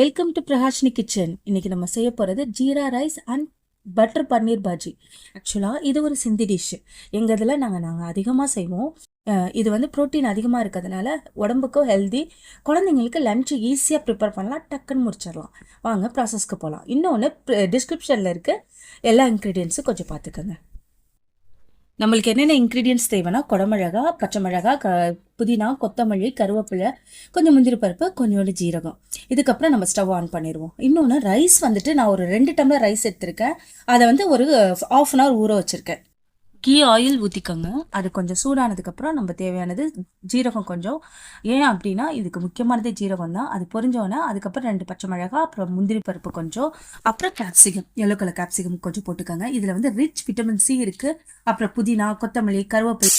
Welcome to பிரகாஷ்னி kitchen. இன்னைக்கு நம்ம செய்ய போகிறது ஜீரா ரைஸ் அண்ட் பட்டர் பன்னீர் பாஜி. ஆக்சுவலாக இது ஒரு சிந்தி டிஷ். எங்கள் இதில் நாங்கள் அதிகமாக செய்வோம். இது வந்து ப்ரோட்டீன் அதிகமாக இருக்கிறதுனால உடம்புக்கும் ஹெல்தி, குழந்தைங்களுக்கு லஞ்சு ஈஸியாக ப்ரிப்பேர் பண்ணலாம், டக்குன்னு முடிச்சிடலாம். வாங்க ப்ராசஸ்க்கு போகலாம். இன்னொன்று டிஸ்கிரிப்ஷனில் இருக்க எல்லா இன்க்ரீடியன்ஸும் கொஞ்சம் பார்த்துக்கோங்க. நம்மளுக்கு என்னென்ன இன்க்ரீடியன்ஸ் தேவைன்னா குடமிளகா, பச்சை மிளகா, புதினா, கொத்தமல்லி, கருவேப்பிலை, கொஞ்சம் முந்திரி பருப்பு, கொஞ்சோண்டு ஜீரகம். இதுக்கப்புறம் நம்ம ஸ்டவ் ஆன் பண்ணிடுவோம். இன்னொன்று ரைஸ் வந்துட்டு நான் ஒரு 2 டம்ளர் ரைஸ் எடுத்திருக்கேன். அதை வந்து ஒரு 1/2 அன் ஹவர் ஊற வச்சுருக்கேன். கீ ஆயில் ஊற்றிக்கோங்க. அது கொஞ்சம் சூடானதுக்கப்புறம் நம்ம தேவையானது ஜீரகம் கொஞ்சம். ஏன் அப்படின்னா இதுக்கு முக்கியமானது ஜீரகம் தான். அது பொரிஞ்சோன்னே அதுக்கப்புறம் 2 பச்சை மிளகா, அப்புறம் முந்திரி பருப்பு கொஞ்சம், அப்புறம் கேப்சிகம், எல்லோ கலர் கேப்சிகம் கொஞ்சம் போட்டுக்கோங்க. இதில் வந்து ரிச் விட்டமின் சி இருக்குது. அப்புறம் புதினா, கொத்தமல்லி, கருவேப்பிலை.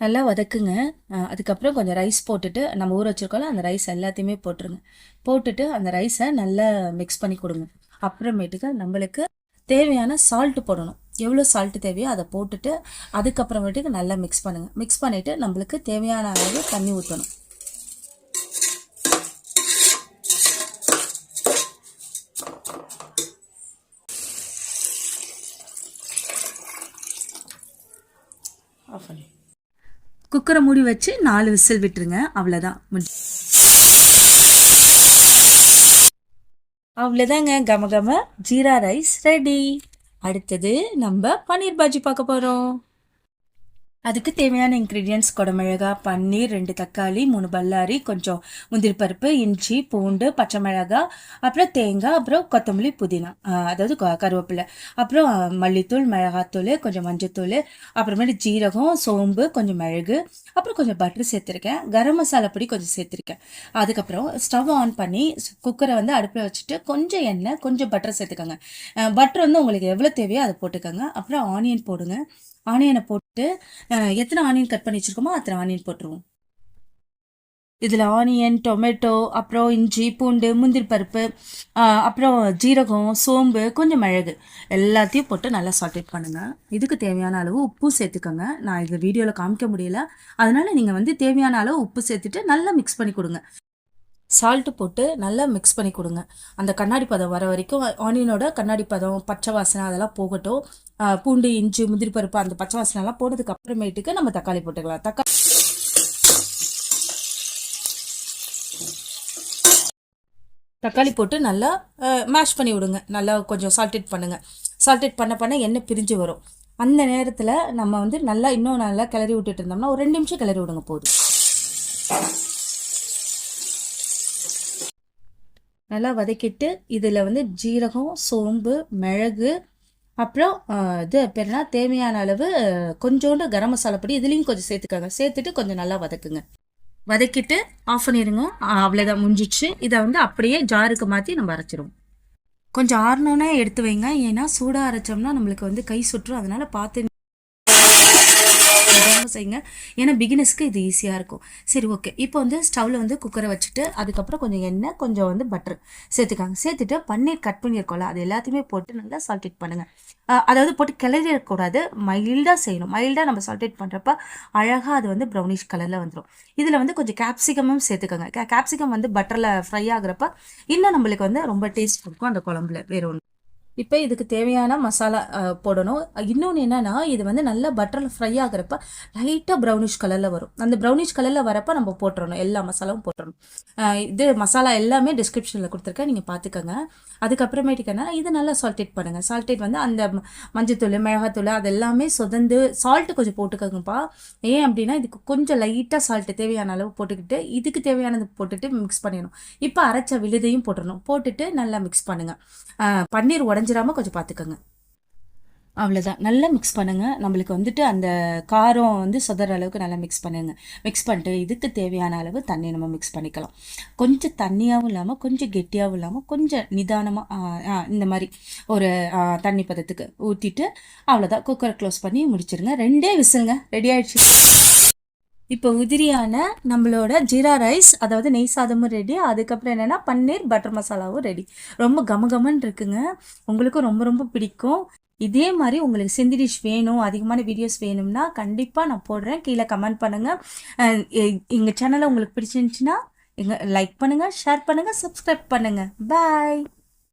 நல்லா வதக்குங்க. அதுக்கப்புறம் கொஞ்சம் ரைஸ் போட்டுட்டு நம்ம ஊற வச்சுருக்கோம்ல அந்த ரைஸ் எல்லாத்தையுமே போட்டுருங்க. போட்டுட்டு அந்த ரைஸை நல்லா மிக்ஸ் பண்ணி கொடுங்க. அப்புறமேட்டுக்கு நம்மளுக்கு தேவையான சால்ட்டு போடணும். எவ்வளோ சால்ட்டு தேவையோ அதை போட்டுட்டு அதுக்கப்புறமேட்டுக்கு நல்லா மிக்ஸ் பண்ணுங்கள். மிக்ஸ் பண்ணிவிட்டு நம்மளுக்கு தேவையான அளவு தண்ணி ஊற்றணும். ஆஃப் பண்ணி குக்கரை மூடி வச்சு 4 விசில் விட்டுருங்க. அவ்வளோதான். அவ்வளோதாங்க, கம ஜீரா ரைஸ் ரெடி. அடுத்தது நம்ம பன்னீர் பாஜி பார்க்க போகிறோம். அதுக்கு தேவையான இன்க்ரீடியன்ஸ் குடமிளகா, பன்னீர், 2 தக்காளி, 3 பல்லாரி, கொஞ்சம் முந்திரி பருப்பு, இஞ்சி, பூண்டு, பச்சை மிளகா, அப்புறம் தேங்காய், அப்புறம் கொத்தமல்லி, புதினா, அதாவது கருவேப்பிலை, அப்புறம் மல்லித்தூள், மிளகாத்தூள், கொஞ்சம் மஞ்சத்தூள், அப்புறமேட்டு ஜீரகம், சோம்பு, கொஞ்சம் மிளகு, அப்புறம் கொஞ்சம் பட்டர் சேர்த்துருக்கேன். கரம் மசாலா பொடி கொஞ்சம் சேர்த்துருக்கேன். அதுக்கப்புறம் ஸ்டவ் ஆன் பண்ணி குக்கரை வந்து அடுப்பில் வச்சுட்டு கொஞ்சம் எண்ணெய், கொஞ்சம் பட்டர் சேர்த்துக்கோங்க. பட்டர் வந்து உங்களுக்கு எவ்வளோ தேவையோ அதை போட்டுக்கோங்க. அப்புறம் ஆனியன் போடுங்க. ஆனியனை போட்டு எத்தனை ஆனியன் கட் பண்ணி வச்சுருக்கோமோ அத்தனை ஆனியன் போட்டுருவோம். இதில் ஆனியன், டொமேட்டோ, அப்புறம் இஞ்சி, பூண்டு, முந்திரி பருப்பு, அப்புறம் ஜீரகம், சோம்பு, கொஞ்சம் மிளகு எல்லாத்தையும் போட்டு நல்லா சாட்டேட் பண்ணுங்கள். இதுக்கு தேவையான அளவு உப்பு சேர்த்துக்கோங்க. நான் இதில் வீடியோவில் காமிக்க முடியல, அதனால் நீங்கள் வந்து தேவையான அளவு உப்பு சேர்த்துட்டு நல்லா மிக்ஸ் பண்ணி கொடுங்க. சால்ட்டு போட்டு நல்லா மிக்ஸ் பண்ணி கொடுங்க. அந்த கண்ணாடி பதம் வர வரைக்கும் ஆனியனோட கண்ணாடி பதம், பச்சை வாசனை அதெல்லாம் போகட்டும். பூண்டு, இஞ்சி, முந்திரி பருப்பு அந்த பச்சை வாசனைலாம் போனதுக்கு அப்புறமேட்டுக்கு நம்ம தக்காளி போட்டுக்கலாம். தக்காளி போட்டு நல்லா மேஷ் பண்ணி விடுங்க. நல்லா கொஞ்சம் சால்டேட் பண்ணுங்கள். சால்டேட் பண்ண எண்ணெய் பிரிஞ்சு வரும். அந்த நேரத்தில் நம்ம வந்து நல்லா இன்னும் நல்லா கிளறி விட்டுட்டு இருந்தோம்னா ஒரு 2 நிமிஷம் கிளறி விடுங்க போதும். நல்லா வதக்கிட்டு இதில் வந்து ஜீரகம், சோம்பு, மிளகு, அப்புறம் இது பேர்னா தேவையான அளவு கொஞ்சோண்டு கரம் மசாலா பொடி இதுலேயும் கொஞ்சம் சேர்த்துக்கோங்க. சேர்த்துட்டு கொஞ்சம் நல்லா வதக்குங்க. வதக்கிட்டு ஆஃப் பண்ணிடுங்க. அவ்வளோதான், முடிஞ்சிச்சு. இதை வந்து அப்படியே ஜாருக்கு மாற்றி நம்ம அரைச்சிடுவோம். கொஞ்சம் ஆறணுன்னே எடுத்து வைங்க. ஏன்னா சூடாக அரைச்சோம்னா நம்மளுக்கு வந்து கை சுற்றும். அதனால் பார்த்து செய்யுங்க. ஏன்னா பிகினர்ஸ்க்கு இது ஈஸியாக இருக்கும். சரி, ஓகே. இப்போ வந்து ஸ்டவ்வில் வந்து குக்கரை வச்சுட்டு அதுக்கப்புறம் கொஞ்சம் எண்ணெய், கொஞ்சம் வந்து பட்டர் சேர்த்துக்காங்க. சேர்த்துட்டு பன்னீர் கட் பண்ணியிருக்கோம்ல அது எல்லாத்தையுமே போட்டு நல்லா சால்டேட் பண்ணுங்கள். அதாவது போட்டு கிளறிடக்கூடாது, மைல்டாக செய்யணும். மைல்டாக நம்ம சால்டேட் பண்ணுறப்ப அழகாக அது வந்து ப்ரௌனிஷ் கலரில் வந்துடும். இதில் வந்து கொஞ்சம் கேப்சிகமும் சேர்த்துக்கோங்க. கேப்சிகம் வந்து பட்டரில் ஃப்ரை ஆகுறப்ப இன்னும் நம்மளுக்கு வந்து ரொம்ப டேஸ்ட் கொடுக்கும் அந்த குழம்புல. வேறு ஒன்று. இப்போ இதுக்கு தேவையான மசாலா போடணும். இன்னொன்று என்னென்னா இது வந்து நல்லா பட்டரில் ஃப்ரை ஆகிறப்ப லைட்டாக ப்ரௌனிஷ் கலரில் வரும். அந்த ப்ரௌனிஷ் கலரில் வரப்போ நம்ம போட்டுறணும். எல்லா மசாலாவும் போட்டுறணும். இது மசாலா எல்லாமே டிஸ்கிரிப்ஷனில் கொடுத்துருக்கேன், நீங்கள் பார்த்துக்கோங்க. அதுக்கப்புறமேட்டுக்கன்னா இது நல்லா சால்டேட் பண்ணுங்கள். சால்டேட் வந்து அந்த மஞ்சத்தூள், மிளகாத்தூள் அது எல்லாமே சொதந்து சால்ட்டு கொஞ்சம் போட்டுக்கோங்கப்பா. ஏன் அப்படின்னா இதுக்கு கொஞ்சம் லைட்டாக சால்ட்டு தேவையான அளவு போட்டுக்கிட்டு இதுக்கு தேவையானது போட்டுட்டு மிக்ஸ் பண்ணிடணும். இப்போ அரைச்ச விழுதையும் போட்டுடணும். போட்டுட்டு நல்லா மிக்ஸ் பண்ணுங்கள். பன்னீர் உடஞ்சிராமல் கொஞ்சம் பார்த்துக்கோங்க. அவ்வளோதான், நல்லா மிக்ஸ் பண்ணுங்கள். நம்மளுக்கு வந்துட்டு அந்த காரம் வந்து சொதற அளவுக்கு நல்லா மிக்ஸ் பண்ணுங்கள். மிக்ஸ் பண்ணிட்டு இதுக்கு தேவையான அளவு தண்ணி நம்ம மிக்ஸ் பண்ணிக்கலாம். கொஞ்சம் தண்ணியாகவும் இல்லாமல் கொஞ்சம் கெட்டியாகவும் இல்லாமல் கொஞ்சம் நிதானமாக இந்த மாதிரி ஒரு தண்ணி பதத்துக்கு ஊற்றிட்டு அவ்வளோதான். குக்கரை க்ளோஸ் பண்ணி முடிச்சிருங்க. 2 விசிலுங்க, ரெடி ஆகிடுச்சு. இப்போ உதிரியான நம்மளோட ஜீரா ரைஸ், அதாவது நெய் சாதமும் ரெடி. அதுக்கப்புறம் என்னென்னா பன்னீர் பட்டர் மசாலாவும் ரெடி. ரொம்ப கமகமன்னு இருக்குங்க. உங்களுக்கும் ரொம்ப ரொம்ப பிடிக்கும். இதே மாதிரி உங்களுக்கு சிந்தி டிஷ் வேணும், அதிகமான வீடியோஸ் வேணும்னா கண்டிப்பாக நான் போடுறேன். கீழே கமெண்ட் பண்ணுங்கள். எங்கள் சேனலை உங்களுக்கு பிடிச்சிருந்துச்சுன்னா லைக் பண்ணுங்கள், ஷேர் பண்ணுங்கள், சப்ஸ்கிரைப் பண்ணுங்கள். பாய்.